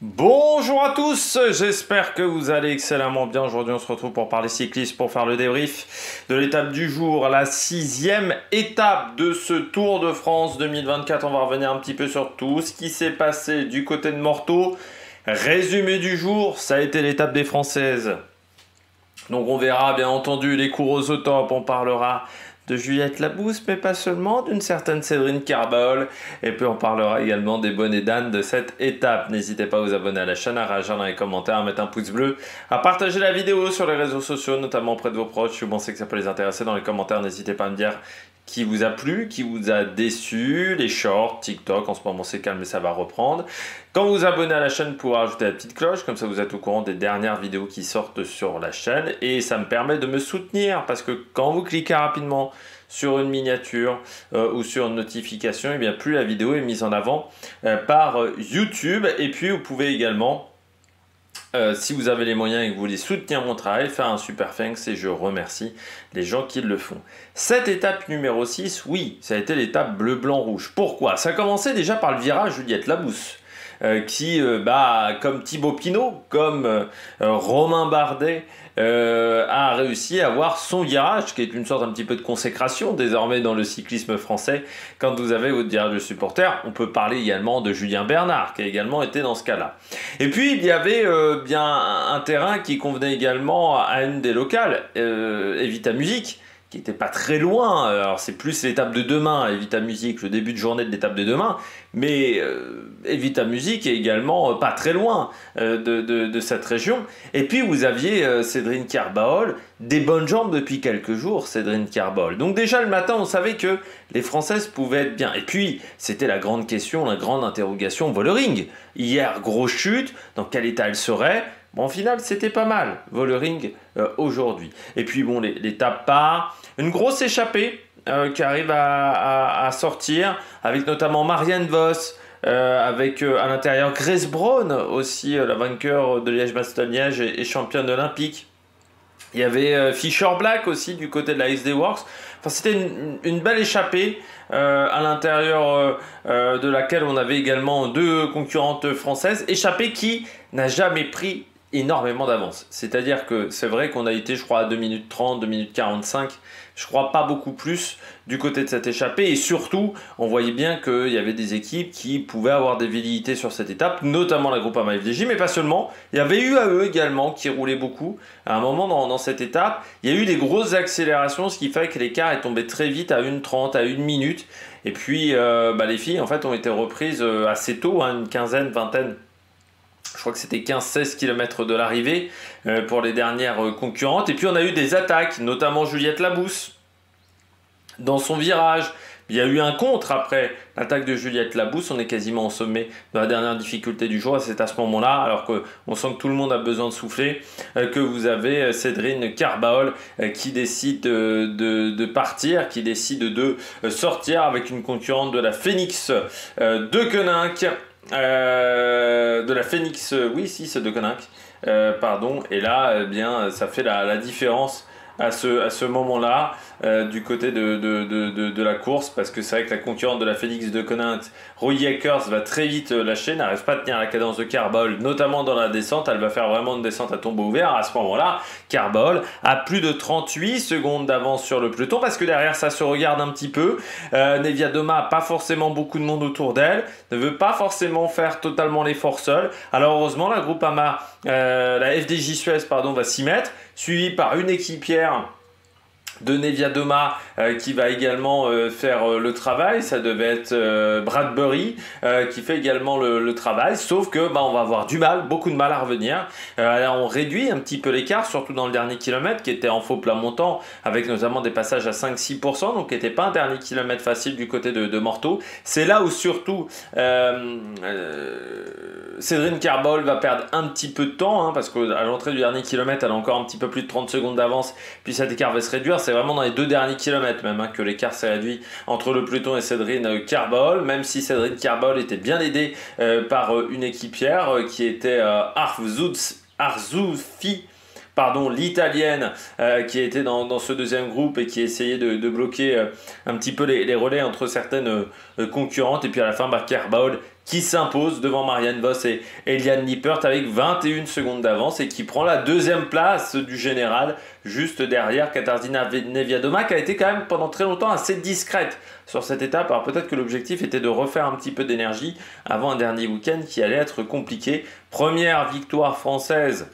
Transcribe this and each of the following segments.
Bonjour à tous, j'espère que vous allez excellemment bien. Aujourd'hui on se retrouve pour parler cyclisme, pour faire le débrief de l'étape du jour, la 6e étape de ce Tour de France 2024. On va revenir un petit peu sur tout ce qui s'est passé du côté de Morteau. Résumé du jour, ça a été l'étape des Françaises. Donc on verra bien entendu les coureuses au top, on parlera de Juliette Labousse, mais pas seulement, d'une certaine Cédrine Carbol. Et puis on parlera également des bonnets d'âne de cette étape. N'hésitez pas à vous abonner à la chaîne, à réagir dans les commentaires, à mettre un pouce bleu, à partager la vidéo sur les réseaux sociaux, notamment auprès de vos proches. Si vous pensez que ça peut les intéresser, dans les commentaires, n'hésitez pas à me dire qui vous a plu, qui vous a déçu, les shorts, TikTok, en ce moment c'est calme mais ça va reprendre. Quand vous vous abonnez à la chaîne, vous pouvez rajouter la petite cloche, comme ça vous êtes au courant des dernières vidéos qui sortent sur la chaîne et ça me permet de me soutenir parce que quand vous cliquez rapidement sur une miniature ou sur une notification, et bien plus la vidéo est mise en avant par YouTube. Et puis vous pouvez également, si vous avez les moyens et que vous voulez soutenir mon travail, faire un super thanks et je remercie les gens qui le font. Cette étape numéro 6, oui, ça a été l'étape bleu, blanc, rouge. Pourquoi? Ça a commencé déjà par le virage Juliette Labousse. Qui, comme Thibaut Pinot, comme Romain Bardet, a réussi à avoir son virage, qui est une sorte un petit peu de consécration désormais dans le cyclisme français. Quand vous avez votre virage de supporter, on peut parler également de Julien Bernard, qui a également été dans ce cas-là. Et puis, il y avait bien un terrain qui convenait également à une des locales, Evita Music, qui n'était pas très loin. Alors c'est plus l'étape de demain, Evita Music, le début de journée de l'étape de demain, mais Evita Music est également pas très loin de cette région. Et puis vous aviez Cédrine Carbol, des bonnes jambes depuis quelques jours, Cédrine Carbol. Donc déjà le matin, on savait que les Françaises pouvaient être bien. Et puis c'était la grande question, la grande interrogation, Vollering. Hier, grosse chute, dans quel état elle serait? Bon, au final, c'était pas mal, Vollering aujourd'hui. Et puis bon, l'étape part, une grosse échappée qui arrive à sortir, avec notamment Marianne Vos, avec à l'intérieur Grace Brown, aussi la vainqueur de Liège-Bastogne-Liège et championne olympique. Il y avait Fisher Black aussi du côté de la SD Works. Enfin, c'était une belle échappée à l'intérieur de laquelle on avait également deux concurrentes françaises. Échappée qui n'a jamais pris énormément d'avance. C'est-à-dire que c'est vrai qu'on a été, je crois, à 2 minutes 30, 2 minutes 45. Je crois pas beaucoup plus du côté de cette échappée. Et surtout, on voyait bien qu'il y avait des équipes qui pouvaient avoir des velléités sur cette étape, notamment la Groupama FDJ, mais pas seulement. Il y avait UAE également qui roulait beaucoup. À un moment dans cette étape, il y a eu des grosses accélérations, ce qui fait que l'écart est tombé très vite à 1,30, à 1 minute. Et puis, les filles, en fait, ont été reprises assez tôt, hein, une quinzaine, vingtaine. Je crois que c'était 15-16 km de l'arrivée pour les dernières concurrentes. Et puis on a eu des attaques, notamment Juliette Labousse dans son virage. Il y a eu un contre après l'attaque de Juliette Labousse. On est quasiment au sommet de la dernière difficulté du jour. C'est à ce moment-là, alors qu'on sent que tout le monde a besoin de souffler, que vous avez Cédrine Carbol qui décide de partir, qui décide de sortir avec une concurrente de la Phoenix de Koninck. De la Phoenix, oui, si, c'est de Koninck, pardon, et là, eh bien, ça fait la différence à ce moment-là du côté de la course, parce que c'est vrai que la concurrente de la Phoenix de Koninck, Roy Akers, va très vite lâcher, n'arrive pas à tenir la cadence de Carbol, notamment dans la descente. Elle va faire vraiment une descente à tombeau ouvert. À ce moment-là, Carbol a plus de 38 secondes d'avance sur le peloton, parce que derrière ça se regarde un petit peu. Nevia Doma n'a pas forcément beaucoup de monde autour d'elle, ne veut pas forcément faire totalement l'effort seul. Alors heureusement, la Groupama, la FDJ Suez, pardon, va s'y mettre, suivie par une équipière de Nevia Doma qui va également faire le travail. Ça devait être Bradbury qui fait également le travail, sauf que on va avoir beaucoup de mal à revenir. On réduit un petit peu l'écart, surtout dans le dernier kilomètre qui était en faux plat montant, avec notamment des passages à 5-6%, donc qui n'était pas un dernier kilomètre facile du côté de Morteau. C'est là où surtout Cédrine Carbol va perdre un petit peu de temps, hein, parce qu'à l'entrée du dernier kilomètre, elle a encore un petit peu plus de 30 secondes d'avance, puis cet écart va se réduire. C'est vraiment dans les 2 derniers kilomètres même que l'écart s'est réduit entre le peloton et Cédrine Carbol, même si Cédrine Carbol était bien aidée par une équipière qui était Arzuffi, pardon, l'italienne qui était dans ce deuxième groupe et qui essayait de bloquer un petit peu les relais entre certaines concurrentes. Et puis à la fin, Carbol qui s'impose devant Marianne Vos et Eliane Lippert avec 21 secondes d'avance et qui prend la deuxième place du général juste derrière Katarzyna Niewiadoma, qui a été quand même pendant très longtemps assez discrète sur cette étape. Alors peut-être que l'objectif était de refaire un petit peu d'énergie avant un dernier week-end qui allait être compliqué. Première victoire française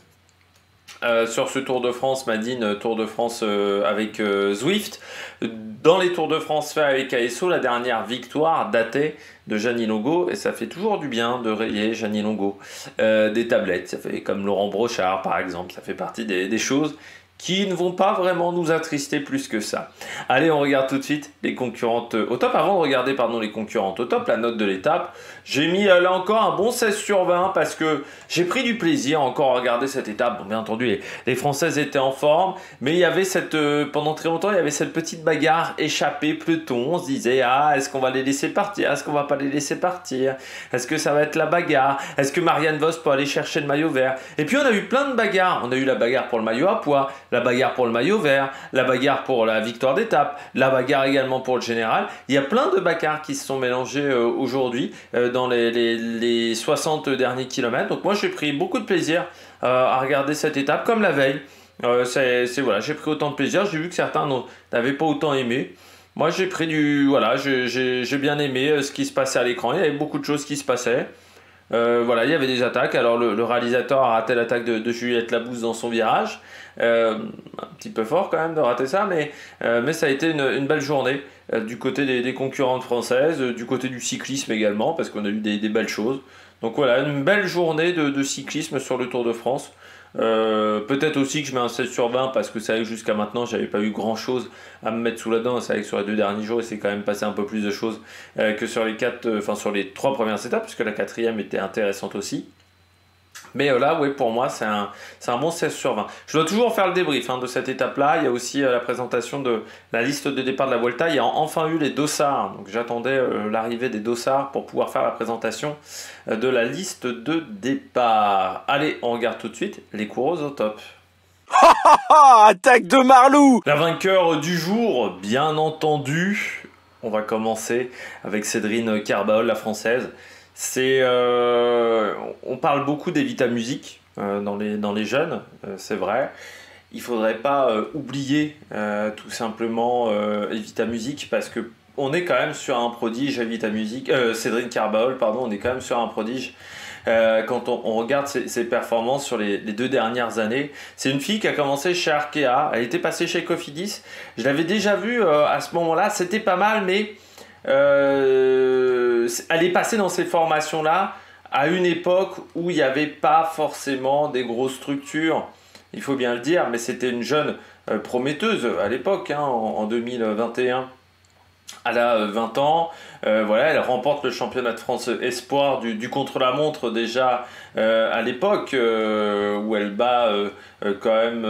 sur ce Tour de France, Madine, Tour de France avec Zwift. Dans les Tours de France faits avec ASO, la dernière victoire datait de Gianni Longo, et ça fait toujours du bien de rayer Gianni Longo des tablettes. Ça fait comme Laurent Brochard par exemple, ça fait partie des choses qui ne vont pas vraiment nous attrister plus que ça. Allez, on regarde tout de suite les concurrentes au top. Avant de regarder les concurrentes au top, la note de l'étape, j'ai mis là encore un bon 16 sur 20 parce que j'ai pris du plaisir encore à regarder cette étape. Bon, bien entendu, les Françaises étaient en forme, mais il y avait pendant très longtemps, il y avait cette petite bagarre échappée peloton. On se disait, ah, est-ce qu'on va les laisser partir? Est-ce qu'on va pas les laisser partir? Est-ce que ça va être la bagarre? Est-ce que Marianne Vos peut aller chercher le maillot vert? Et puis on a eu plein de bagarres. On a eu la bagarre pour le maillot à pois, la bagarre pour le maillot vert, la bagarre pour la victoire d'étape, la bagarre également pour le général. Il y a plein de bagarres qui se sont mélangées aujourd'hui dans les 60 derniers kilomètres. Donc moi j'ai pris beaucoup de plaisir à regarder cette étape comme la veille. Voilà, j'ai pris autant de plaisir. J'ai vu que certains n'avaient pas autant aimé. Moi j'ai pris j'ai bien aimé ce qui se passait à l'écran. Il y avait beaucoup de choses qui se passaient. Voilà, il y avait des attaques. Alors le réalisateur a raté l'attaque de Juliette Labousse dans son virage. Un petit peu fort quand même de rater ça, mais ça a été une belle journée du côté des concurrentes françaises, du côté du cyclisme également, parce qu'on a eu des belles choses. Donc voilà, une belle journée de cyclisme sur le Tour de France. Peut-être aussi que je mets un 16 sur 20 parce que c'est vrai que jusqu'à maintenant j'avais pas eu grand chose à me mettre sous la dent. C'est vrai que sur les 2 derniers jours il s'est quand même passé un peu plus de choses que sur sur les 3 premières étapes, puisque la 4e était intéressante aussi. Mais là, oui, pour moi, c'est un bon 16 sur 20. Je dois toujours faire le débrief de cette étape-là. Il y a aussi la présentation de la liste de départ de la Vuelta. Il y a enfin eu les dossards. Donc j'attendais l'arrivée des dossards pour pouvoir faire la présentation de la liste de départ. Allez, on regarde tout de suite les coureuses au top. Attaque de Marlou! La vainqueur du jour, bien entendu. On va commencer avec Cédrine Karbahol, la française. On parle beaucoup d'Evita Music dans les jeunes, c'est vrai. Il faudrait pas oublier tout simplement Evita Music, parce que on est quand même sur un prodige. Cédrine Karbahol, pardon, on est quand même sur un prodige. Quand on regarde ses performances sur les 2 dernières années, c'est une fille qui a commencé chez Arkea, elle était passée chez Cofidis. Je l'avais déjà vue à ce moment-là, c'était pas mal, mais elle est passée dans ces formations-là à une époque où il n'y avait pas forcément des grosses structures, il faut bien le dire, mais c'était une jeune prometteuse à l'époque, en 2021. Elle a 20 ans, voilà, elle remporte le championnat de France Espoir du contre-la-montre déjà à l'époque, où elle bat quand même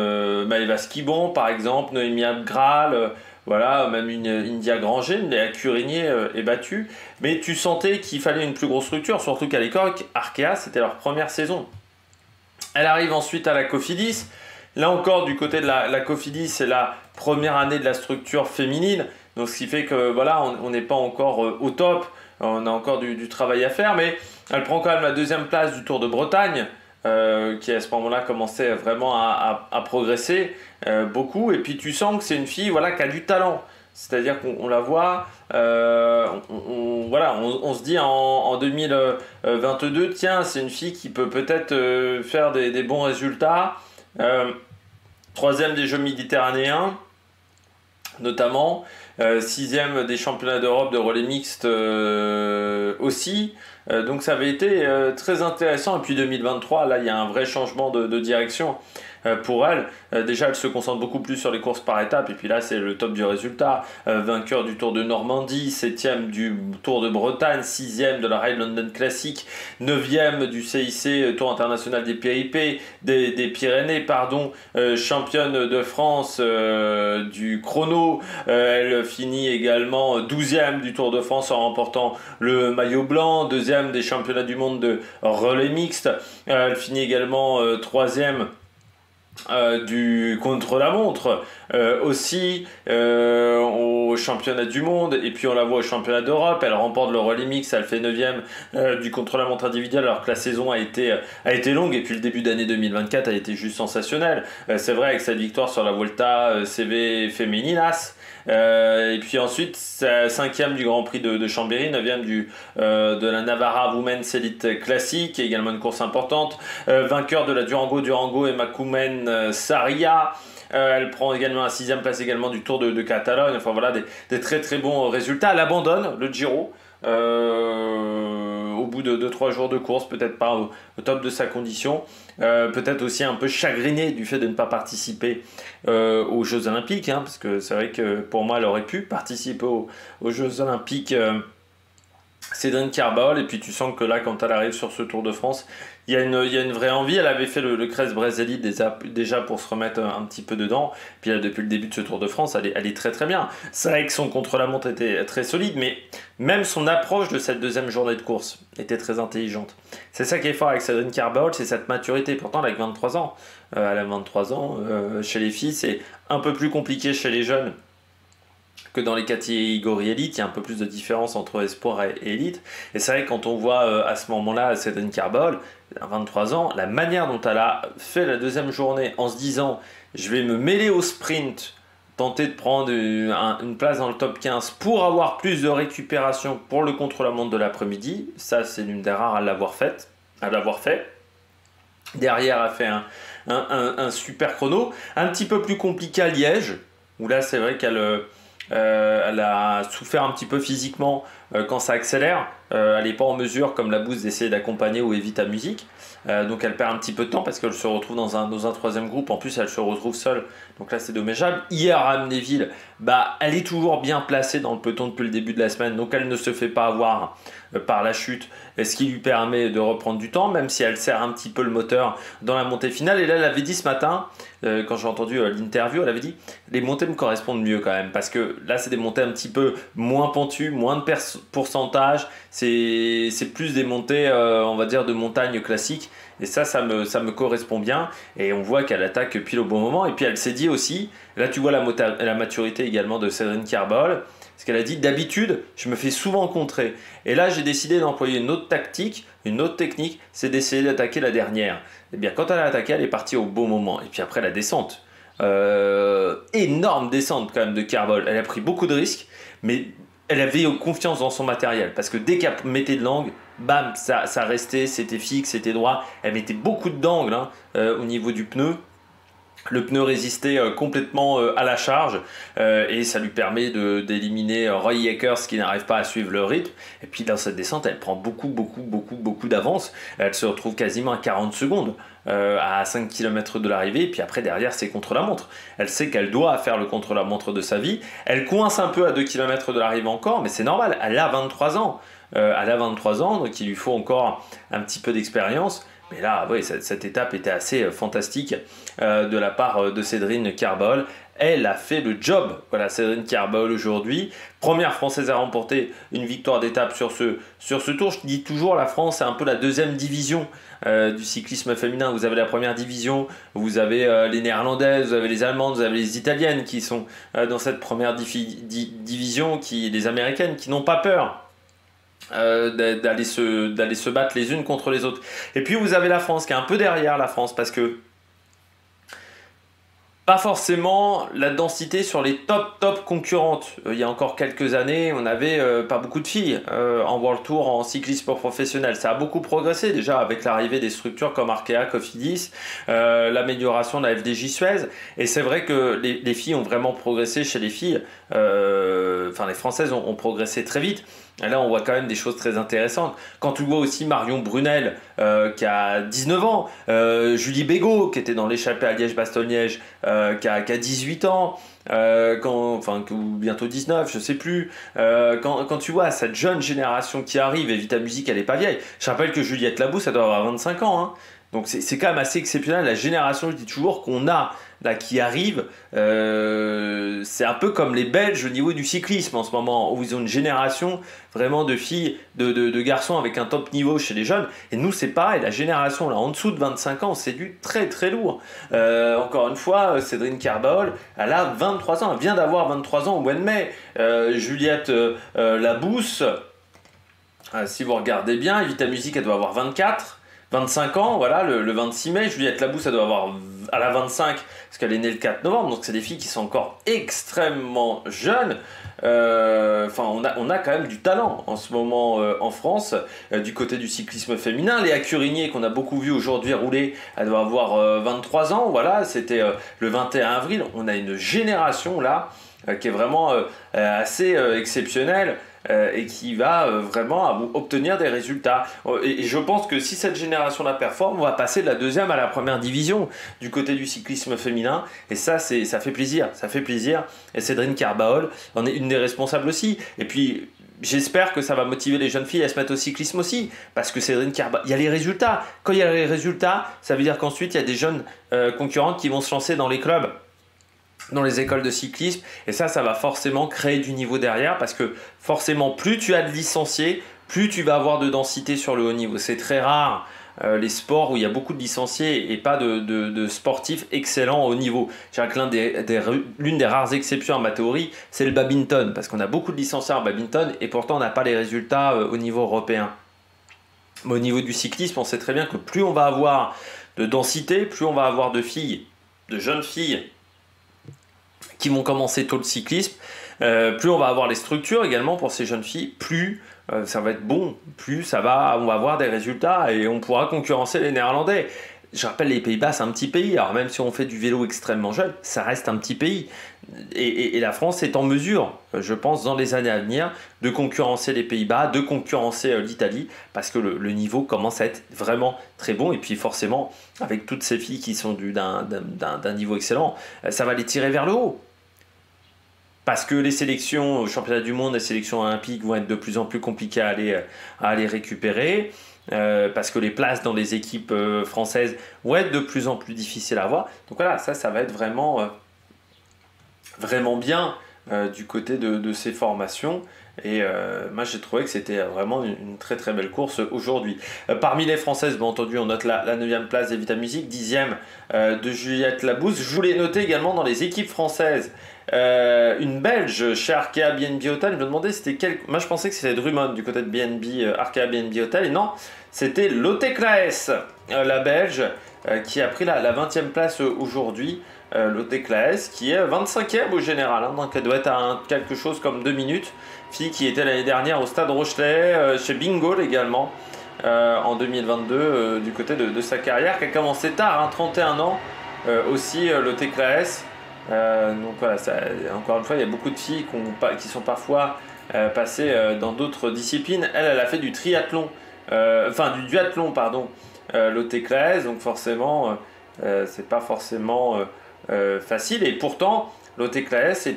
Maëva Skibon par exemple, Noémie Abgral, voilà, même une India Granger, Léa Curigné est battue. Mais tu sentais qu'il fallait une plus grosse structure, surtout qu'à l'époque, Arkea, c'était leur première saison. Elle arrive ensuite à la Cofidis. Là encore, du côté de la Cofidis, c'est la première année de la structure féminine. Donc ce qui fait que voilà, on n'est pas encore au top. On a encore du travail à faire. Mais elle prend quand même la 2e place du Tour de Bretagne. Qui à ce moment-là commençait vraiment à progresser beaucoup, et puis tu sens que c'est une fille, voilà, qui a du talent, c'est-à-dire qu'on la voit, on se dit en 2022, tiens, c'est une fille qui peut peut-être faire des bons résultats. 3e des Jeux méditerranéens notamment, 6e des championnats d'Europe de relais mixte aussi. Donc ça avait été très intéressant. Et puis 2023, là il y a un vrai changement de direction pour elle. Déjà elle se concentre beaucoup plus sur les courses par étapes, et puis là c'est le top du résultat. Vainqueur du Tour de Normandie, 7e du Tour de Bretagne, 6e de la Ride London Classic, 9e du CIC Tour international des Pyrénées, championne de France du chrono. Elle finit également 12e du Tour de France en remportant le maillot blanc, 2e des championnats du monde de relais mixte. Elle finit également 3e du contre-la-montre, aussi au championnat du monde, et puis on la voit au championnat d'Europe. Elle remporte le relais mix, elle fait 9ème du contre-la-montre individuel, alors que la saison a été longue, et puis le début d'année 2024 a été juste sensationnel. C'est vrai, avec cette victoire sur la Volta CV Femeninas. Et puis ensuite, 5ème du Grand Prix de Chambéry, 9ème de la Navarra Women's Elite Classic, également une course importante. Vainqueur de la Durango et Macumen Saria. Elle prend également la 6ème place également du Tour de Catalogne. Enfin voilà, des très très bons résultats. Elle abandonne le Giro au bout de 3 jours de course, peut-être pas au top de sa condition. Peut-être aussi un peu chagrinée du fait de ne pas participer aux Jeux Olympiques, hein, parce que c'est vrai que pour moi elle aurait pu participer aux Jeux Olympiques. Cédric Karbol, et puis tu sens que là, quand elle arrive sur ce Tour de France, il y a une vraie envie. Elle avait fait le Crest-Brest Elite déjà pour se remettre un petit peu dedans. Puis là, depuis le début de ce Tour de France, elle est très très bien. C'est vrai que son contre-la-montre était très solide, mais même son approche de cette deuxième journée de course était très intelligente. C'est ça qui est fort avec Cédric Karbol, c'est cette maturité. Pourtant, elle a 23 ans. Elle a 23 ans chez les filles, c'est un peu plus compliqué chez les jeunes que dans les catégories élites. Il y a un peu plus de différence entre espoir et élite. Et c'est vrai que quand on voit à ce moment-là Cédric Karbol, à 23 ans, la manière dont elle a fait la deuxième journée en se disant je vais me mêler au sprint, tenter de prendre une place dans le top 15 pour avoir plus de récupération pour le contre-la-montre de l'après-midi, ça c'est l'une des rares à l'avoir fait. Derrière, elle a fait un super chrono, un petit peu plus compliqué à Liège, où là c'est vrai qu'elle elle a souffert un petit peu physiquement quand ça accélère. Elle n'est pas en mesure, comme la bouse, d'essayer d'accompagner ou éviter la musique. Donc elle perd un petit peu de temps parce qu'elle se retrouve dans un troisième groupe. En plus, elle se retrouve seule. Donc là, c'est dommageable. Hier, à Amnéville, elle est toujours bien placée dans le peloton depuis le début de la semaine. Donc elle ne se fait pas avoir par la chute, ce qui lui permet de reprendre du temps, même si elle serre un petit peu le moteur dans la montée finale. Et là, elle avait dit ce matin, quand j'ai entendu l'interview, elle avait dit les montées me correspondent mieux quand même, parce que là, c'est des montées un petit peu moins pentues, moins de pourcentage. C'est plus des montées, on va dire, de montagne classique. Et ça me correspond bien. Et on voit qu'elle attaque pile au bon moment. Et puis elle s'est dit aussi, là tu vois la maturité également de Cédric Karbol, parce qu'elle a dit d'habitude, je me fais souvent contrer. Et là j'ai décidé d'employer une autre tactique, une autre technique, c'est d'essayer d'attaquer la dernière. Et bien quand elle a attaqué, elle est partie au bon moment. Et puis après la descente. Énorme descente quand même de Karbol. Elle a pris beaucoup de risques, mais elle avait confiance dans son matériel, parce que dès qu'elle mettait de l'angle, bam, ça restait, c'était fixe, c'était droit. Elle mettait beaucoup d'angle au niveau du pneu. Le pneu résistait complètement à la charge et ça lui permet d'éliminer Roy Akers qui n'arrive pas à suivre le rythme. Et puis dans cette descente, elle prend beaucoup d'avance. Elle se retrouve quasiment à 40 secondes à 5 km de l'arrivée. Et puis après, derrière, c'est contre-la-montre. Elle sait qu'elle doit faire le contre-la-montre de sa vie. Elle coince un peu à 2 km de l'arrivée encore, mais c'est normal. Elle a 23 ans. Donc il lui faut encore un petit peu d'expérience. Mais là, oui, cette étape était assez fantastique de la part de Cédric Karbol. Elle a fait le job. Voilà, Cédric Karbol aujourd'hui, première Française à remporter une victoire d'étape sur ce tour. Je dis toujours, la France, c'est un peu la deuxième division du cyclisme féminin. Vous avez la première division, vous avez les Néerlandaises, vous avez les Allemandes, vous avez les Italiennes qui sont dans cette première division, les Américaines qui n'ont pas peur d'aller se battre les unes contre les autres. Et puis vous avez la France qui est un peu derrière la France, parce que pas forcément la densité sur les top concurrentes. Il y a encore quelques années, on n'avait pas beaucoup de filles en World Tour, en cyclisme professionnel. Ça a beaucoup progressé déjà avec l'arrivée des structures comme Arkea, Cofidis, l'amélioration de la FDJ Suez. Et c'est vrai que les filles ont vraiment progressé chez les filles. Les Françaises ont progressé très vite. Et là, on voit quand même des choses très intéressantes. Quand tu vois aussi Marion Brunel, qui a 19 ans, Julie Bégaud, qui était dans l'échappée à Liège-Bastogne-Liège, qui a 18 ans, ou bientôt 19, je sais plus. Quand tu vois cette jeune génération qui arrive, et Vita Musique, elle est pas vieille. Je rappelle que Juliette Labousse, elle doit avoir 25 ans. Donc c'est quand même assez exceptionnel, la génération, je dis toujours, qu'on a là qui arrive, c'est un peu comme les Belges au niveau du cyclisme en ce moment, où ils ont une génération vraiment de filles, de garçons avec un top niveau chez les jeunes, et nous c'est pareil, la génération là en dessous de 25 ans, c'est du très très lourd. Encore une fois, Cédrine Carbaol, elle a 23 ans, elle vient d'avoir 23 ans au mois de mai. Juliette Labousse, si vous regardez bien, Evita Music, elle doit avoir 25 ans, voilà, le 26 mai. Juliette Labousse, elle doit avoir à la 25, parce qu'elle est née le 4 novembre, donc c'est des filles qui sont encore extrêmement jeunes. On a quand même du talent en ce moment en France, du côté du cyclisme féminin. Léa Curigné, qu'on a beaucoup vu aujourd'hui rouler, elle doit avoir 23 ans, voilà, c'était le 21 avril. On a une génération là qui est vraiment assez exceptionnelle. Et qui va vraiment obtenir des résultats. Et je pense que si cette génération-là performe, on va passer de la deuxième à la première division du côté du cyclisme féminin. Et ça fait plaisir. Ça fait plaisir. Et Cédrine Carbaol en est une des responsables aussi. Et puis, j'espère que ça va motiver les jeunes filles à se mettre au cyclisme aussi. Parce que Cédrine Carbaol, il y a les résultats. Quand il y a les résultats, ça veut dire qu'ensuite, il y a des jeunes concurrentes qui vont se lancer dans les clubs, dans les écoles de cyclisme, et ça va forcément créer du niveau derrière, parce que forcément plus tu as de licenciés, plus tu vas avoir de densité sur le haut niveau. C'est très rare les sports où il y a beaucoup de licenciés et pas de sportifs excellents au haut niveau. Je dirais que l'une des rares exceptions en ma théorie, c'est le badminton, parce qu'on a beaucoup de licenciés en badminton et pourtant on n'a pas les résultats au niveau européen. Mais au niveau du cyclisme, on sait très bien que plus on va avoir de densité, plus on va avoir de filles, de jeunes filles qui vont commencer tôt le cyclisme, plus on va avoir les structures également pour ces jeunes filles, plus ça va être bon, plus on va avoir des résultats et on pourra concurrencer les Néerlandais. Je rappelle, les Pays-Bas, c'est un petit pays, alors même si on fait du vélo extrêmement jeune, ça reste un petit pays. Et la France est en mesure, je pense, dans les années à venir, de concurrencer les Pays-Bas, de concurrencer l'Italie, parce que le niveau commence à être vraiment très bon. Et puis forcément, avec toutes ces filles qui sont d'un niveau excellent, ça va les tirer vers le haut. Parce que les sélections au championnat du monde, les sélections olympiques vont être de plus en plus compliquées à aller récupérer. Parce que les places dans les équipes françaises vont être de plus en plus difficiles à avoir. Donc voilà, ça va être vraiment bien du côté de ces formations. Et moi j'ai trouvé que c'était vraiment une très très belle course aujourd'hui. Parmi les Françaises, bien entendu, on note la 9e place d'Evita Music, 10e de Juliette Labousse. Je voulais noter également dans les équipes françaises une Belge chez Arkea BNB Hotel. Je me demandais c'était quel. Moi je pensais que c'était Drummond du côté de BNB, Arkea BNB Hotel, et non, c'était Lotte Klaes, la Belge, qui a pris la 20e place aujourd'hui. Lotte Klaes qui est 25e au général, hein, donc elle doit être à quelque chose comme 2 minutes. Fille qui était l'année dernière au Stade Rochelet, chez Bingo également, en 2022, du côté de sa carrière, qui a commencé tard, hein, 31 ans, aussi Lotte Klaes. Donc voilà, encore une fois, il y a beaucoup de filles qui sont parfois passées dans d'autres disciplines. Elle a fait du triathlon, du duathlon, pardon, Lotte Klaes, donc forcément, c'est pas forcément facile. Et pourtant, Lotte Klaes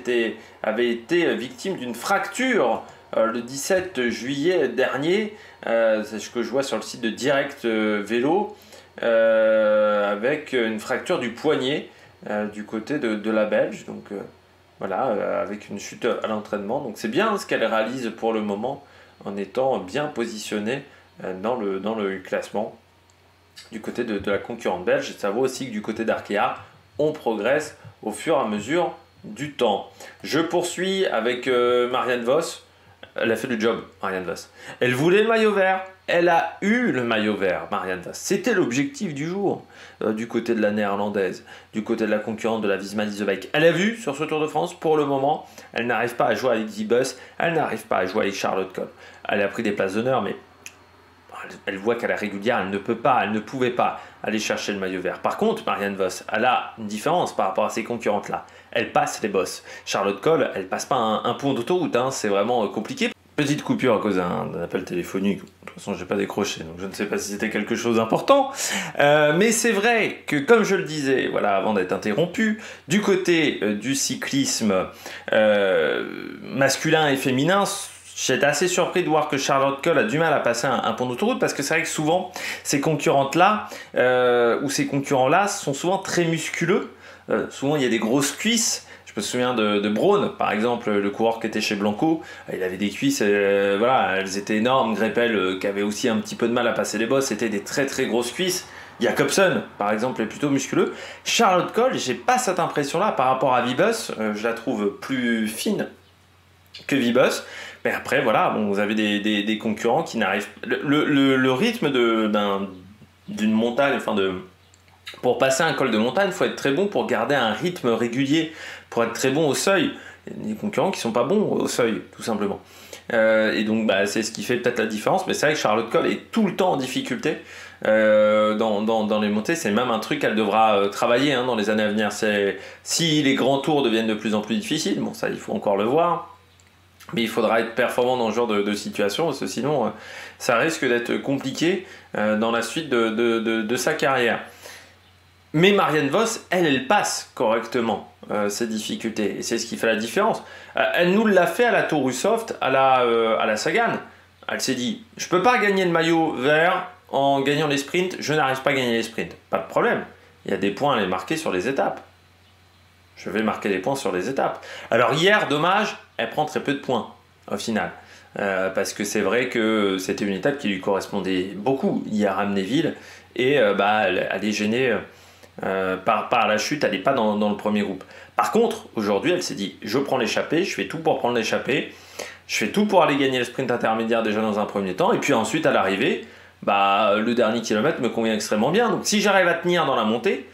avait été victime d'une fracture le 17 juillet dernier, c'est ce que je vois sur le site de Direct Vélo, avec une fracture du poignet du côté de la Belge, donc voilà, avec une chute à l'entraînement. Donc c'est bien ce qu'elle réalise pour le moment, en étant bien positionnée dans le classement du côté de la concurrente belge. Et ça vaut aussi que du côté d'Arkea, on progresse au fur et à mesure du temps. Je poursuis avec Marianne Vos. Elle a fait le job, Marianne Vos. Elle voulait le maillot vert. Elle a eu le maillot vert, Marianne Vos. C'était l'objectif du jour, du côté de la néerlandaise, du côté de la concurrente de la Visma Leasebike. Elle a vu sur ce Tour de France, pour le moment, elle n'arrive pas à jouer avec Zibus, elle n'arrive pas à jouer avec Charlotte Kohl. Elle a pris des places d'honneur, mais elle voit qu'à la régulière, elle ne pouvait pas aller chercher le maillot vert. Par contre, Marianne Vos, elle a une différence par rapport à ses concurrentes-là. Elle passe les bosses. Charlotte Kohl, elle passe pas un pont d'autoroute, hein, c'est vraiment compliqué. Petite coupure à cause d'un appel téléphonique. De toute façon, je n'ai pas décroché, donc je ne sais pas si c'était quelque chose d'important. Mais c'est vrai que, comme je le disais, voilà, avant d'être interrompu, du côté du cyclisme masculin et féminin, j'étais assez surpris de voir que Charlotte Cole a du mal à passer un pont d'autoroute parce que c'est vrai que souvent ces concurrentes-là ou ces concurrents-là sont souvent très musculeux. Souvent il y a des grosses cuisses. Je me souviens de Braun, par exemple, le coureur qui était chez Blanco. Il avait des cuisses, voilà, elles étaient énormes. Greppel, qui avait aussi un petit peu de mal à passer les bosses, c'était des très très grosses cuisses. Jacobsen, par exemple, est plutôt musculeux. Charlotte Cole, j'ai pas cette impression-là par rapport à Vibus. Je la trouve plus fine que Vibus. Mais après, voilà, bon, vous avez des concurrents qui n'arrivent. Le rythme d'une montagne, pour passer un col de montagne, il faut être très bon pour garder un rythme régulier, pour être très bon au seuil. Il y a des concurrents qui ne sont pas bons au seuil, tout simplement. Et donc, c'est ce qui fait peut-être la différence. Mais c'est vrai que Charlotte Cole est tout le temps en difficulté dans les montées. C'est même un truc qu'elle devra travailler dans les années à venir. Si les grands tours deviennent de plus en plus difficiles, bon, ça, il faut encore le voir. Mais il faudra être performant dans ce genre de situation, parce que sinon, ça risque d'être compliqué dans la suite de sa carrière. Mais Marianne Vos, elle passe correctement ces difficultés. Et c'est ce qui fait la différence. Elle nous l'a fait à la Tour Usoft, à la Sagan. Elle s'est dit, je ne peux pas gagner le maillot vert en gagnant les sprints, je n'arrive pas à gagner les sprints. Pas de problème. Il y a des points à les marquer sur les étapes. Je vais marquer des points sur les étapes. Alors hier, dommage, elle prend très peu de points au final. Parce que c'est vrai que c'était une étape qui lui correspondait beaucoup hier à Amnéville. Et elle est gênée par la chute, elle n'est pas dans le premier groupe. Par contre, aujourd'hui, elle s'est dit, je prends l'échappée, je fais tout pour prendre l'échappée, je fais tout pour aller gagner le sprint intermédiaire déjà dans un premier temps, et puis ensuite à l'arrivée, le dernier kilomètre me convient extrêmement bien. Donc si j'arrive à tenir dans la montée,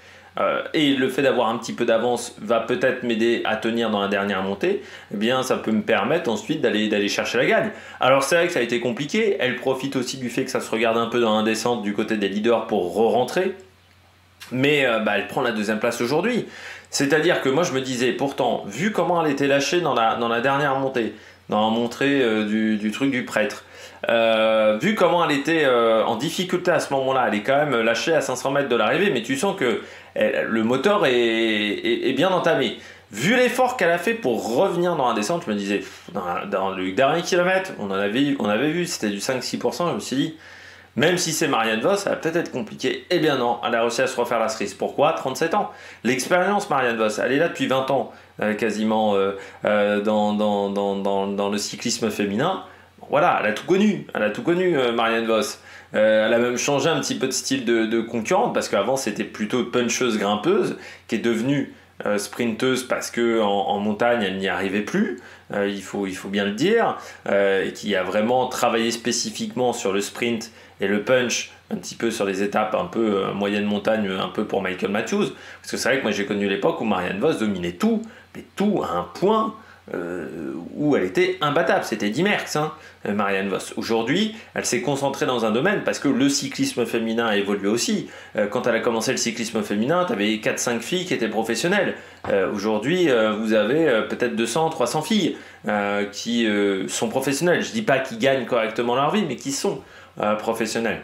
et le fait d'avoir un petit peu d'avance va peut-être m'aider à tenir dans la dernière montée, eh bien ça peut me permettre ensuite d'aller chercher la gagne. Alors c'est vrai que ça a été compliqué, elle profite aussi du fait que ça se regarde un peu dans la descente du côté des leaders pour re-rentrer, mais elle prend la deuxième place aujourd'hui. C'est-à-dire que moi je me disais, pourtant, vu comment elle était lâchée dans la dernière montée, dans la montée du truc du prêtre, vu comment elle était en difficulté à ce moment-là, elle est quand même lâchée à 500 mètres de l'arrivée, mais tu sens que le moteur est bien entamé. Vu l'effort qu'elle a fait pour revenir dans la descente, je me disais, dans le dernier kilomètre, on avait vu, c'était du 5-6%, je me suis dit, même si c'est Marianne Vos, ça va peut-être être compliqué. Eh bien non, elle a réussi à se refaire la cerise. Pourquoi ? 37 ans. L'expérience Marianne Vos, elle est là depuis 20 ans, quasiment, dans le cyclisme féminin. Voilà, elle a tout connu, Marianne Vos. Elle a même changé un petit peu de style de concurrente, parce qu'avant c'était plutôt puncheuse grimpeuse, qui est devenue sprinteuse parce qu'en montagne elle n'y arrivait plus, il faut bien le dire, et qui a vraiment travaillé spécifiquement sur le sprint et le punch un petit peu sur les étapes un peu moyenne montagne, un peu pour Michael Matthews, parce que c'est vrai que moi j'ai connu l'époque où Marianne Vos dominait tout, mais tout à un point où elle était imbattable. C'était 10 Merckx, Marianne Vos. Aujourd'hui, elle s'est concentrée dans un domaine parce que le cyclisme féminin a évolué aussi. Quand elle a commencé le cyclisme féminin, tu avais 4-5 filles qui étaient professionnelles. Aujourd'hui, vous avez peut-être 200, 300 filles qui sont professionnelles. Je ne dis pas qu'ils gagnent correctement leur vie, mais qui sont professionnelles.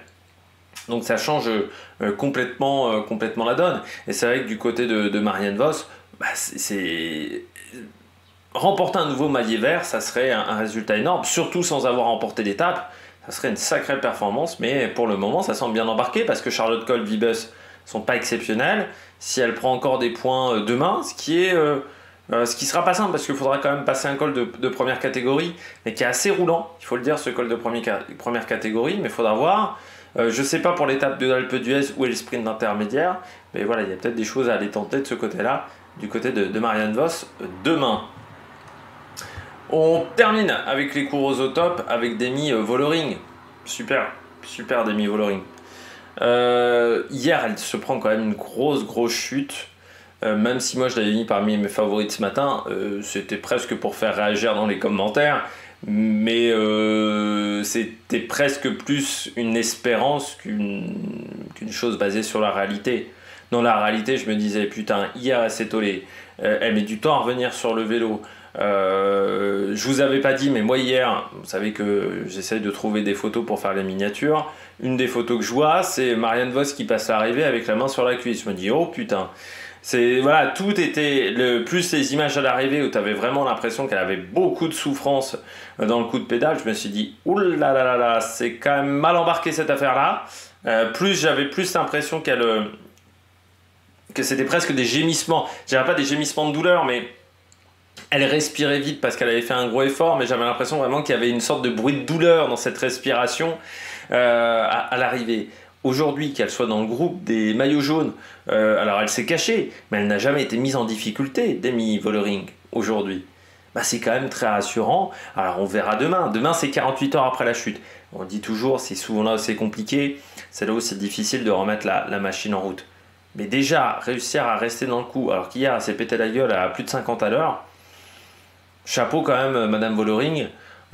Donc ça change complètement la donne. Et c'est vrai que du côté de Marianne Vos, remporter un nouveau maillot vert, ça serait un résultat énorme, surtout sans avoir remporté d'étape. Ça serait une sacrée performance, mais pour le moment, ça semble bien embarqué parce que Charlotte Cole, Vibus sont pas exceptionnels. Si elle prend encore des points demain, ce qui sera pas simple parce qu'il faudra quand même passer un col de première catégorie, mais qui est assez roulant, il faut le dire, ce col de première catégorie, mais il faudra voir. Je sais pas pour l'étape de l'Alpe d'Huez où est le sprint intermédiaire, mais voilà, il y a peut-être des choses à aller tenter de ce côté-là, du côté de Marianne Vos demain. On termine avec les coureuses au top avec Demi Vollering. Super Demi Vollering. Hier, elle se prend quand même une grosse chute. Même si moi je l'avais mis parmi mes favoris ce matin, c'était presque pour faire réagir dans les commentaires. Mais c'était presque plus une espérance qu'une chose basée sur la réalité. Dans la réalité, je me disais, putain, hier elle s'est tollée. Elle met du temps à revenir sur le vélo. Je vous avais pas dit, mais moi hier, vous savez que j'essaye de trouver des photos pour faire les miniatures. Une des photos que je vois, c'est Marianne Vos qui passe l'arrivée avec la main sur la cuisse. Je me dis, oh putain, Voilà, tout était plus les images à l'arrivée où tu avais vraiment l'impression qu'elle avait beaucoup de souffrance dans le coup de pédale. Je me suis dit, oulala, c'est quand même mal embarqué cette affaire-là. J'avais plus l'impression que c'était presque des gémissements. Je dirais pas des gémissements de douleur, mais elle respirait vite parce qu'elle avait fait un gros effort, mais j'avais l'impression vraiment qu'il y avait une sorte de bruit de douleur dans cette respiration à l'arrivée. Aujourd'hui, qu'elle soit dans le groupe des maillots jaunes, alors elle s'est cachée, mais elle n'a jamais été mise en difficulté, Demi Vollering, aujourd'hui. Bah, c'est quand même très rassurant. Alors on verra demain. Demain, c'est 48 heures après la chute. On dit toujours, c'est souvent là où c'est compliqué, c'est là où c'est difficile de remettre la machine en route. Mais déjà, réussir à rester dans le coup, alors qu'hier, elle s'est pété la gueule à plus de 50 à l'heure, chapeau quand même, Madame Vollering.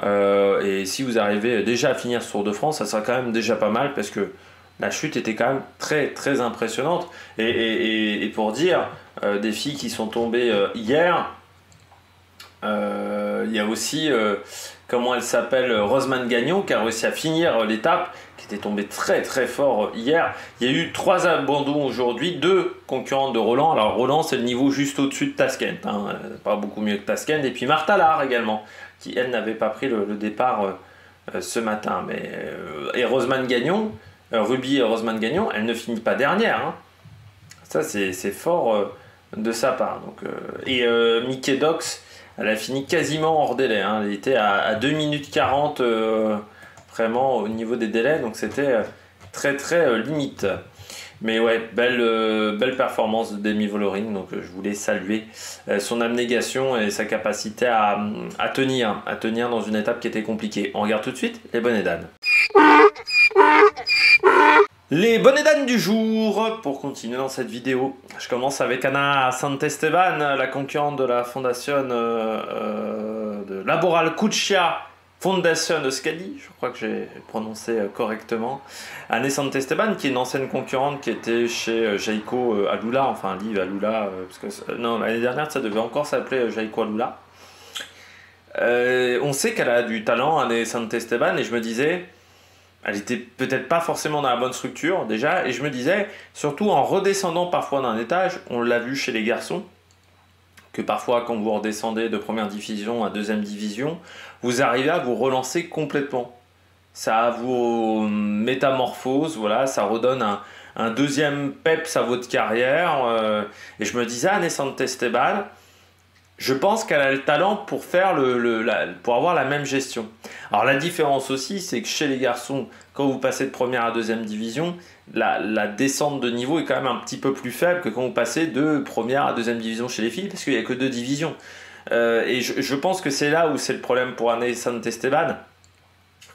Et si vous arrivez déjà à finir ce Tour de France, ça sera quand même déjà pas mal parce que la chute était quand même très très impressionnante. Et pour dire, des filles qui sont tombées hier, il y a aussi, comment elle s'appelle, Rosemane Gagnon, qui a réussi à finir l'étape, qui était tombée très très fort hier. Il y a eu 3 abandons aujourd'hui, 2 concurrentes de Roland. Alors Roland, c'est le niveau juste au-dessus de Taskent, hein, pas beaucoup mieux que Taskent. Et puis Martha Lahr également, qui elle n'avait pas pris le départ ce matin. Et Rosemane Gagnon, Ruby et Rosemane Gagnon, elle ne finit pas dernière. Hein. Ça, c'est fort de sa part. Donc, Mickey Dox, elle a fini quasiment hors délai. Hein. Elle était à 2 minutes 40 vraiment au niveau des délais. Donc, c'était très, très limite. Mais ouais, belle performance de Demi Vollering. Donc, je voulais saluer son abnégation et sa capacité à tenir dans une étape qui était compliquée. On regarde tout de suite les bonnes dames. Les bonnes dames du jour, pour continuer dans cette vidéo, je commence avec Ana Santesteban, la concurrente de la fondation de Laboral Cuccia Foundation Euskadi, je crois que j'ai prononcé correctement. Ana Santesteban, qui est une ancienne concurrente qui était chez Jaiko Alula, enfin Liv Alula, parce que non, l'année dernière ça devait encore s'appeler Jaiko Alula. On sait qu'elle a du talent, Ana Santesteban, et je me disais... Elle était peut-être pas forcément dans la bonne structure déjà, et je me disais, surtout en redescendant parfois d'un étage, on l'a vu chez les garçons, que parfois quand vous redescendez de première division à deuxième division, vous arrivez à vous relancer complètement. Ça vous métamorphose, voilà, ça redonne un deuxième peps à votre carrière, et je me disais, Ana Santesteban, je pense qu'elle a le talent pour faire pour avoir la même gestion. Alors la différence aussi, c'est que chez les garçons, quand vous passez de première à deuxième division, la descente de niveau est quand même un petit peu plus faible que quand vous passez de première à deuxième division chez les filles, parce qu'il n'y a que 2 divisions. Et je pense que c'est là où c'est le problème pour Ana Santesteban,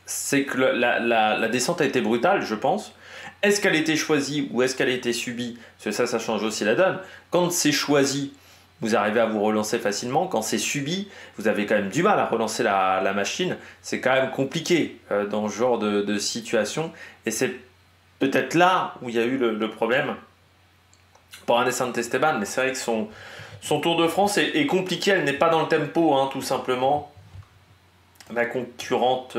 c'est que la descente a été brutale, je pense. Est-ce qu'elle a été choisie ou est-ce qu'elle a été subie? Parce que ça change aussi la donne. Quand c'est choisi, vous arrivez à vous relancer facilement. Quand c'est subi, vous avez quand même du mal à relancer la machine. C'est quand même compliqué dans ce genre de situation. Et c'est peut-être là où il y a eu le problème pour Ana Santesteban. Mais c'est vrai que son Tour de France est compliqué. Elle n'est pas dans le tempo, hein, tout simplement. La concurrente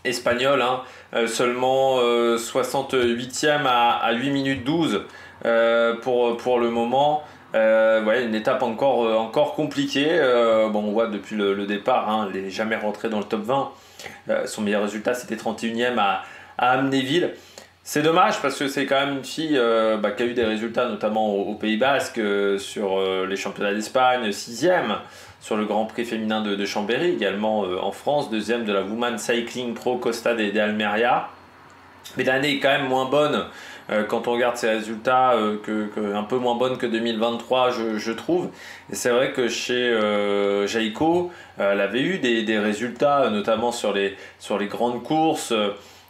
espagnole, hein, seulement 68e à 8 minutes 12 pour le moment. Ouais, une étape encore compliquée. Bon, on voit depuis le départ, hein, elle n'est jamais rentrée dans le top 20. Son meilleur résultat, c'était 31e à Amnéville. C'est dommage parce que c'est quand même une fille qui a eu des résultats, notamment au Pays Basque, sur les championnats d'Espagne, 6e, sur le Grand Prix féminin de Chambéry, également en France, 2e de la Women Cycling Pro Costa de Almeria. Mais l'année est quand même moins bonne. Quand on regarde ses résultats, un peu moins bonne que 2023, je trouve. Et c'est vrai que chez Jaiko, elle avait eu des résultats, notamment sur les grandes courses.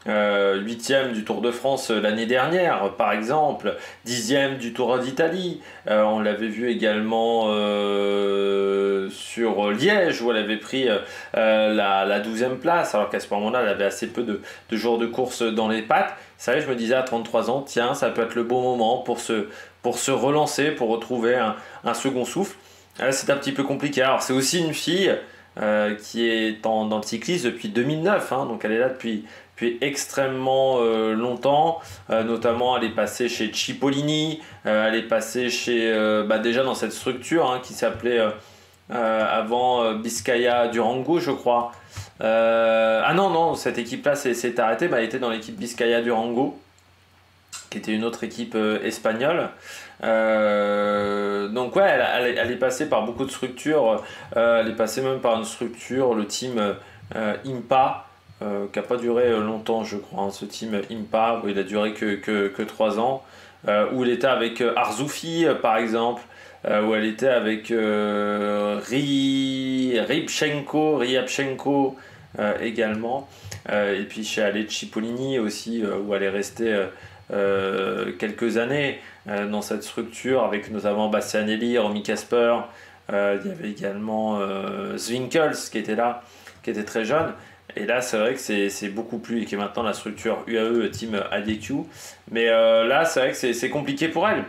8e du Tour de France l'année dernière, par exemple, 10e du Tour d'Italie. On l'avait vu également sur Liège, où elle avait pris la 12e place, alors qu'à ce moment-là, elle avait assez peu de jours de course dans les pattes. C'est vrai, je me disais à 33 ans, tiens, ça peut être le bon moment pour se relancer, pour retrouver un second souffle. Là, c'est un petit peu compliqué. Alors, c'est aussi une fille qui est dans le cyclisme depuis 2009, hein, donc elle est là depuis depuis extrêmement longtemps, notamment elle est passée chez Cipollini, elle est passée chez, déjà dans cette structure qui s'appelait avant Biscaya Durango, je crois. Non, cette équipe-là s'est arrêtée, elle était dans l'équipe Biscaya Durango, qui était une autre équipe espagnole. Donc ouais, elle est passée par beaucoup de structures. Elle est passée même par une structure, le team IMPA, qui n'a pas duré longtemps, je crois. Ce team IMPA, il a duré que 3 ans. Où il était avec Arzoufi, par exemple. Où elle était avec Ryabchenko également. Et puis chez Ale Cipollini aussi, où elle est restée quelques années dans cette structure, avec notamment Bastianelli, Romy Kasper. Il y avait également Zwinkels qui était là, qui était très jeune. Et là, c'est vrai que c'est beaucoup plus, et qui est maintenant la structure UAE Team ADQ. Mais là, c'est vrai que c'est compliqué pour elle.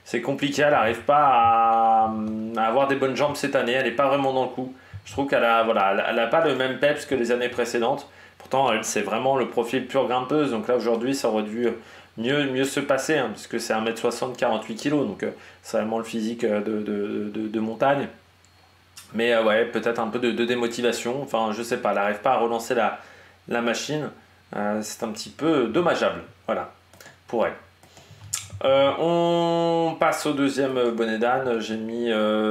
C'est compliqué, elle n'arrive pas à avoir des bonnes jambes cette année, elle n'est pas vraiment dans le coup. Je trouve qu'elle a pas le même peps que les années précédentes. Pourtant, elle, c'est vraiment le profil pure grimpeuse. Donc là, aujourd'hui, ça aurait dû mieux se passer, puisque c'est 1m60, 48 kg. Donc c'est vraiment le physique de montagne. Mais ouais, peut-être un peu de démotivation. Enfin, je sais pas, elle n'arrive pas à relancer la machine. C'est un petit peu dommageable, voilà, pour elle. On passe au deuxième bonnet d'âne. J'ai mis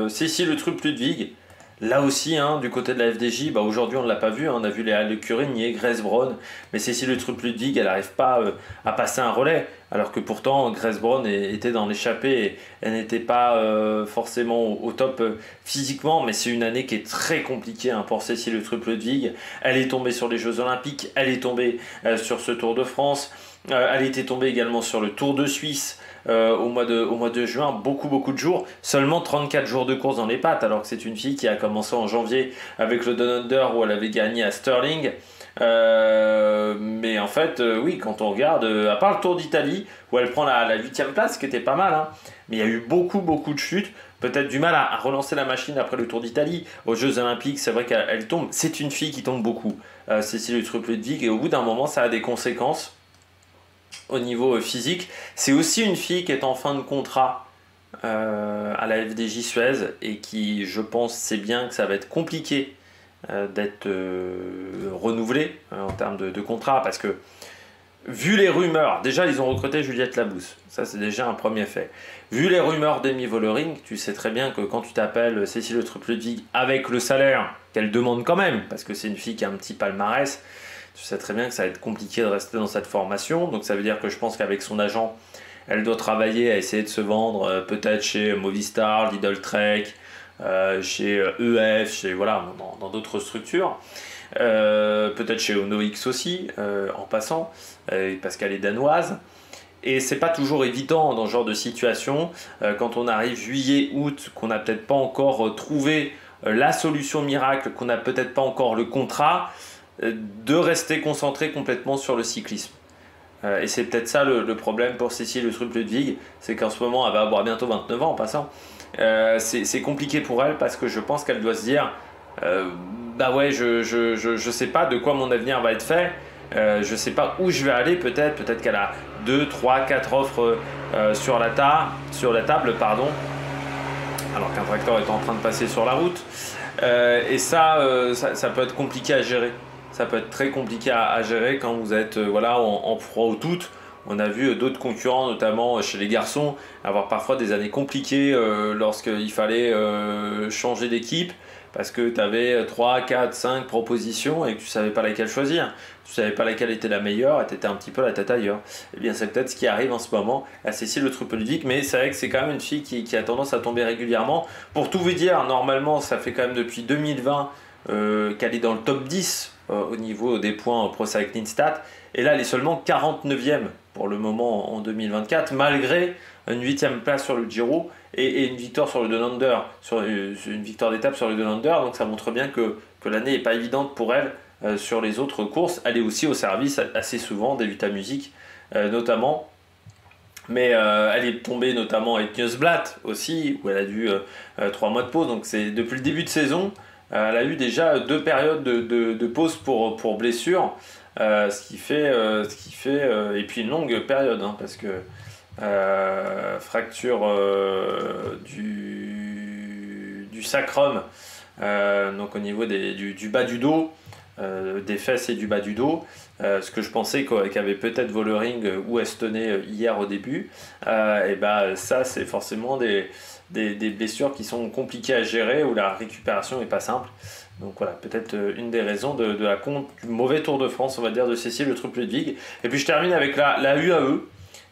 Cécile Trup-Ludwig. Là aussi, du côté de la FDJ, aujourd'hui on ne l'a pas vu, on a vu les Curigné, Grace Brown, mais Cécile Trup-Ludwig, elle n'arrive pas à passer un relais, alors que pourtant Grace Brown était dans l'échappée et elle n'était pas forcément au top physiquement, mais c'est une année qui est très compliquée pour Cécile Trup-Ludwig. Elle est tombée sur les Jeux Olympiques, elle est tombée sur ce Tour de France, elle était tombée également sur le Tour de Suisse. Au mois de juin, beaucoup de jours, seulement 34 jours de course dans les pattes, alors que c'est une fille qui a commencé en janvier avec le Down Under où elle avait gagné à Stirling. Mais en fait, oui, quand on regarde, à part le Tour d'Italie où elle prend la 8e place, ce qui était pas mal, mais il y a eu beaucoup de chutes, peut-être du mal à relancer la machine après le Tour d'Italie. Aux Jeux Olympiques, c'est vrai qu'elle tombe, c'est une fille qui tombe beaucoup, Cécile Trup-Ludwig, et au bout d'un moment, ça a des conséquences au niveau physique. C'est aussi une fille qui est en fin de contrat à la FDJ Suez et qui, je pense, sait bien que ça va être compliqué d'être renouvelée en termes de contrat, parce que vu les rumeurs, déjà ils ont recruté Juliette Labousse, ça c'est déjà un premier fait. Vu les rumeurs d'Amy Vollering, tu sais très bien que quand tu t'appelles Cécile Trup-Ludwig avec le salaire qu'elle demande quand même, parce que c'est une fille qui a un petit palmarès, tu sais très bien que ça va être compliqué de rester dans cette formation. Donc ça veut dire que je pense qu'avec son agent, elle doit travailler à essayer de se vendre peut-être chez Movistar, Lidl Trek, chez EF, dans d'autres structures. Peut-être chez Ono X aussi, en passant, parce qu'elle est danoise. Et c'est pas toujours évident dans ce genre de situation, quand on arrive juillet, août, qu'on n'a peut-être pas encore trouvé la solution miracle, qu'on n'a peut-être pas encore le contrat, de rester concentré complètement sur le cyclisme. Et c'est peut-être ça le problème pour Cécile Trup-Ludwig, c'est qu'en ce moment elle va avoir bientôt 29 ans en passant. C'est compliqué pour elle parce que je pense qu'elle doit se dire je sais pas de quoi mon avenir va être fait, je sais pas où je vais aller, peut-être qu'elle a 2, 3, 4 offres sur la table, alors qu'un tracteur est en train de passer sur la route. Et ça peut être compliqué à gérer. Ça peut être très compliqué à gérer quand vous êtes en proie au doute. On a vu d'autres concurrents, notamment chez les garçons, avoir parfois des années compliquées lorsqu'il fallait changer d'équipe parce que tu avais 3, 4, 5 propositions et que tu ne savais pas laquelle choisir. Tu ne savais pas laquelle était la meilleure et tu étais un petit peu la tête ailleurs. Et bien c'est peut-être ce qui arrive en ce moment à Cécile Trup-Ludwig, mais c'est vrai que c'est quand même une fille qui a tendance à tomber régulièrement. Pour tout vous dire, normalement ça fait quand même depuis 2020 qu'elle est dans le top 10 au niveau des points Pro Cycling Stats, et là elle est seulement 49e pour le moment en 2024, malgré une 8e place sur le Giro et une victoire sur le Down Under, sur une victoire d'étape sur le Down Under. Donc ça montre bien que l'année n'est pas évidente pour elle sur les autres courses. Elle est aussi au service assez souvent des Vitamusic notamment, mais elle est tombée notamment avec Newsblatt aussi, où elle a dû 3 mois de pause. Donc c'est depuis le début de saison, elle a eu déjà 2 périodes de pause pour blessure. ce qui fait et puis une longue période, hein, parce que fracture du sacrum, donc au niveau du bas du dos, des fesses et du bas du dos, ce que je pensais qu'avait peut-être Vollering ou Estoney hier au début, et ben ça c'est forcément des blessures qui sont compliquées à gérer, où la récupération n'est pas simple. Donc voilà, peut-être une des raisons du mauvais Tour de France, on va dire, de Cécile Le Trup-Ludwig. Et puis je termine avec la UAE.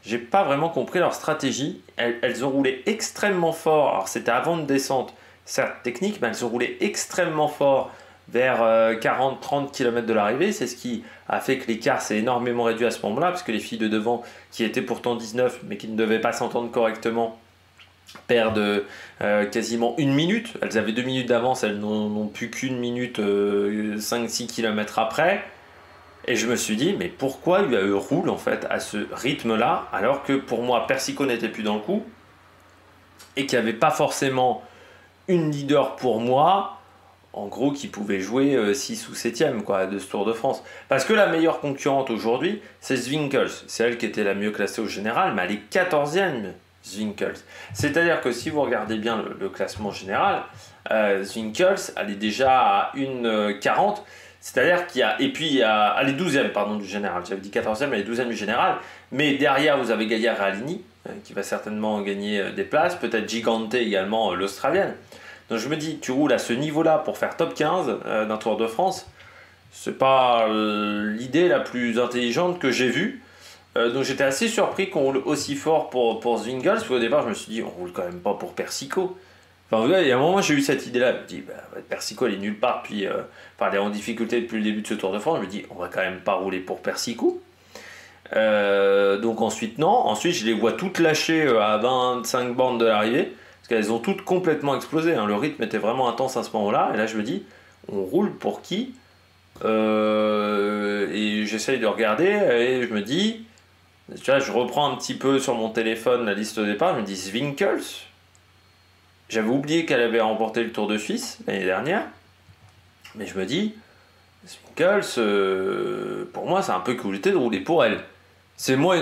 J'ai pas vraiment compris leur stratégie. Elles ont roulé extrêmement fort. Alors c'était avant une descente, certes technique, mais elles ont roulé extrêmement fort vers 40-30 km de l'arrivée. C'est ce qui a fait que l'écart s'est énormément réduit à ce moment-là, parce que les filles de devant, qui étaient pourtant 19, mais qui ne devaient pas s'entendre correctement, perdent quasiment une minute. Elles avaient 2 minutes d'avance, elles n'ont plus qu'une minute 5-6 km après. Et je me suis dit, mais pourquoi UAE roule en fait à ce rythme-là, alors que pour moi, Persico n'était plus dans le coup, et qu'il n'y avait pas forcément une leader pour moi, en gros, qui pouvait jouer 6 ou 7e quoi, de ce Tour de France. Parce que la meilleure concurrente aujourd'hui, c'est Swinkels. C'est elle qui était la mieux classée au général, mais elle est 14e. Swinkels. C'est-à-dire que si vous regardez bien le classement général, Swinkels, elle est déjà à 1,40. C'est-à-dire qu'il y a. Et puis, elle est 12e, pardon, du général. J'avais dit 14e, elle est 12e du général. Mais derrière, vous avez Gaia Realini, qui va certainement gagner des places. Peut-être Gigante également, l'Australienne. Donc je me dis, tu roules à ce niveau-là pour faire top 15 d'un Tour de France. C'est pas l'idée la plus intelligente que j'ai vue. Donc j'étais assez surpris qu'on roule aussi fort pour Zwingles, parce qu'au départ je me suis dit on roule quand même pas pour Persico. Enfin, il y a un moment j'ai eu cette idée-là, je me dis Persico elle est nulle part, puis elle est en difficulté depuis le début de ce Tour de France, je me dis on va quand même pas rouler pour Persico. Donc ensuite non, ensuite je les vois toutes lâcher à 25 bornes de l'arrivée, parce qu'elles ont toutes complètement explosé, hein. Le rythme était vraiment intense à ce moment-là, et là je me dis on roule pour qui? Et j'essaye de regarder, et je me dis... Tu vois, je reprends un petit peu sur mon téléphone la liste de départ, je me dis Swinkels. J'avais oublié qu'elle avait remporté le Tour de Suisse l'année dernière. Mais je me dis, Swinkels, pour moi, c'est un peu culotté de rouler pour elle. C'est moi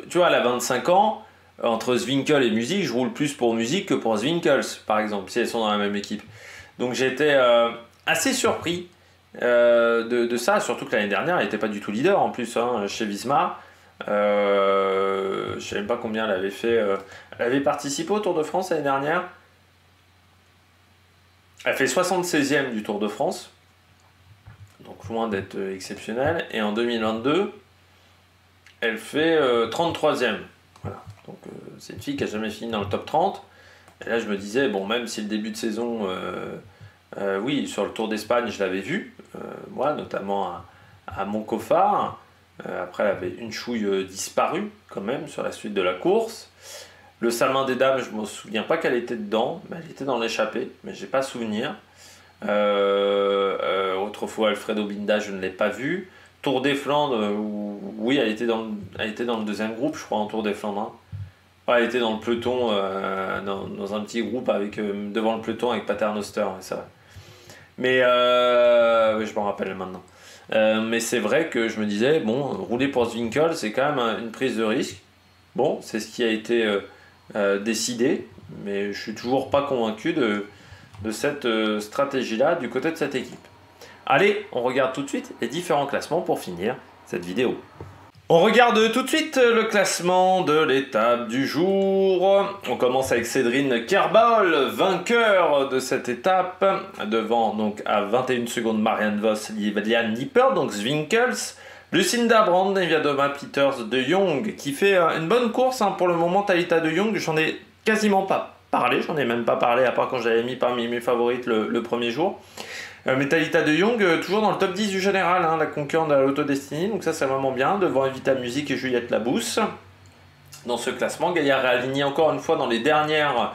tu vois, elle a 25 ans, entre Zwinkel et Musique, je roule plus pour Musique que pour Swinkels, par exemple, si elles sont dans la même équipe. Donc j'étais assez surpris de ça, surtout que l'année dernière, elle n'était pas du tout leader en plus, hein, chez Visma. Je ne sais même pas combien elle avait fait. Elle avait participé au Tour de France l'année dernière. Elle fait 76e du Tour de France. Donc loin d'être exceptionnelle. Et en 2022, elle fait 33e. Voilà. Donc c'est une fille qui n'a jamais fini dans le top 30. Et là je me disais, bon, même si le début de saison, oui, sur le Tour d'Espagne, je l'avais vu. Moi, notamment à Moncofar. Après, elle avait une chouille disparue quand même sur la suite de la course. Le Salmin des Dames, je ne me souviens pas qu'elle était dedans, mais elle était dans l'échappée, mais j'ai pas souvenir. Autrefois, Alfredo Binda, je ne l'ai pas vu. Tour des Flandres, oui, elle était dans le deuxième groupe, je crois, en Tour des Flandres. Hein. Ouais, elle était dans le peloton, dans un petit groupe devant le peloton avec Paternoster, c'est vrai. Mais oui, je m'en rappelle maintenant. Mais c'est vrai que je me disais, bon, rouler pour Zwinkel, c'est quand même une prise de risque. Bon, c'est ce qui a été décidé, mais je suis toujours pas convaincu de cette stratégie-là du côté de cette équipe. Allez, on regarde tout de suite les différents classements pour finir cette vidéo. On regarde tout de suite le classement de l'étape du jour. On commence avec Cédrine Kerbal, vainqueur de cette étape, devant donc à 21 secondes Marianne Vos, Liane Lippert, donc Swinkels, Lucinda Brand, Neviadoma Peters de Jong, qui fait une bonne course hein, pour le moment. Thalita de Jong, j'en ai quasiment pas parlé, j'en ai même pas parlé à part quand j'avais mis parmi mes favorites le premier jour. Mais Thalita de Jong, toujours dans le top 10 du général, hein, la concurrente de la Lotto Destiny, donc ça c'est vraiment bien, devant Evita Music et Juliette Labousse. Dans ce classement, Gaia Realini encore une fois dans les dernières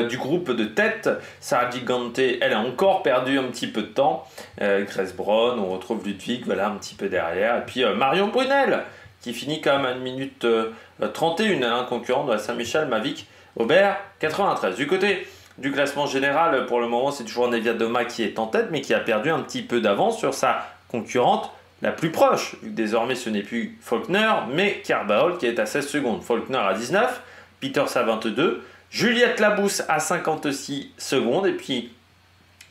du groupe de tête. Sarah Gigante, elle a encore perdu un petit peu de temps. Grace Brown, on retrouve Ludwig, voilà un petit peu derrière. Et puis Marion Brunel, qui finit quand même à 1 minute 31, hein, concurrent de la Saint-Michel Mavic Aubert 93. Du côté du classement général, pour le moment, c'est toujours Neviadoma qui est en tête, mais qui a perdu un petit peu d'avance sur sa concurrente la plus proche, vu que désormais ce n'est plus Faulkner, mais Kerbal qui est à 16 secondes. Faulkner à 19, Peters à 22, Juliette Labousse à 56 secondes, et puis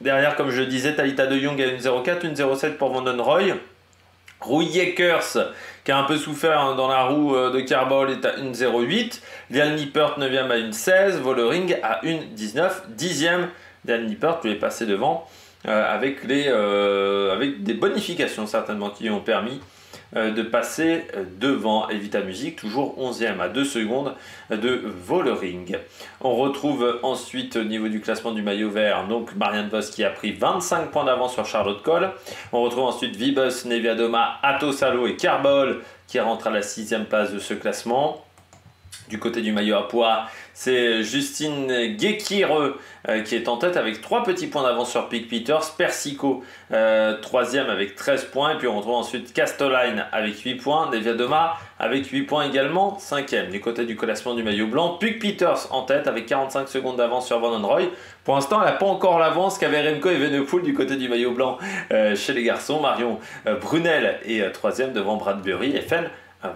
derrière, comme je le disais, Talita de Jong à 1,04, 1,07 pour Vandenroy. Rouy Jekers, qui a un peu souffert dans la roue de Kerbal, est à 1,08. Lial Nippert 9e à 1,16. Vollering à 1,19. 10e. Lial Nippert lui est passé devant avec des bonifications certainement qui lui ont permis de passer devant Evita Music, toujours 11e à 2 secondes de Vollering. On retrouve ensuite au niveau du classement du maillot vert, donc Marianne Vos qui a pris 25 points d'avance sur Charlotte Cole. On retrouve ensuite Vibus, Neviadoma, Atto Salo et Kerbal qui rentrent à la 6e place de ce classement. Du côté du maillot à pois, c'est Justine Guéquireux qui est en tête avec 3 petits points d'avance sur Pic Peters. Persico 3e avec 13 points. Et puis on retrouve ensuite Castoline avec 8 points. Neviadoma avec 8 points également, 5e. Du côté du classement du maillot blanc, Pic Peters en tête avec 45 secondes d'avance sur Vandenroy. Pour l'instant, elle n'a pas encore l'avance qu'avaient Remco et Evenepoel du côté du maillot blanc chez les garçons. Marion Brunel est 3e devant Bradbury et Fenn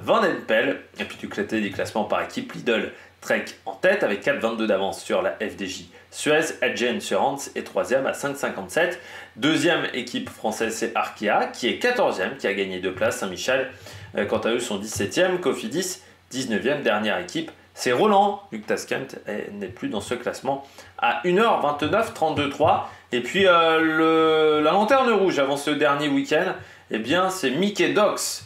Van Empel. Et puis du côté des classements par équipe, Lidl Trek en tête avec 4,22 d'avance sur la FDJ Suez. Adjane sur Hans est 3e à 5,57. Deuxième équipe française, c'est Arkea qui est 14e, qui a gagné 2 places. Saint-Michel, quant à eux, sont 17e. Cofidis, 19e. Dernière équipe, c'est Roland. Luc Taskent n'est plus dans ce classement à 1h29, 32,3. Et puis la lanterne rouge avant ce dernier week-end, eh bien, c'est Mickey Dox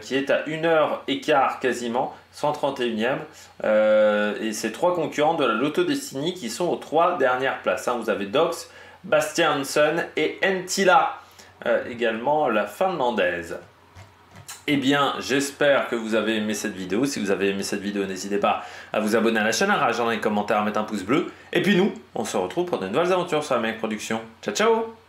qui est à 1h15 quasiment, 131e. Et ces 3 concurrents de la Lotto Destiny qui sont aux 3 dernières places. Vous avez Dox, Bastien Hansen et Ntila, également la finlandaise. Eh bien, j'espère que vous avez aimé cette vidéo. Si vous avez aimé cette vidéo, n'hésitez pas à vous abonner à la chaîne, à réagir dans les commentaires, à mettre un pouce bleu. Et puis nous, on se retrouve pour de nouvelles aventures sur la Mec Production. Ciao, ciao!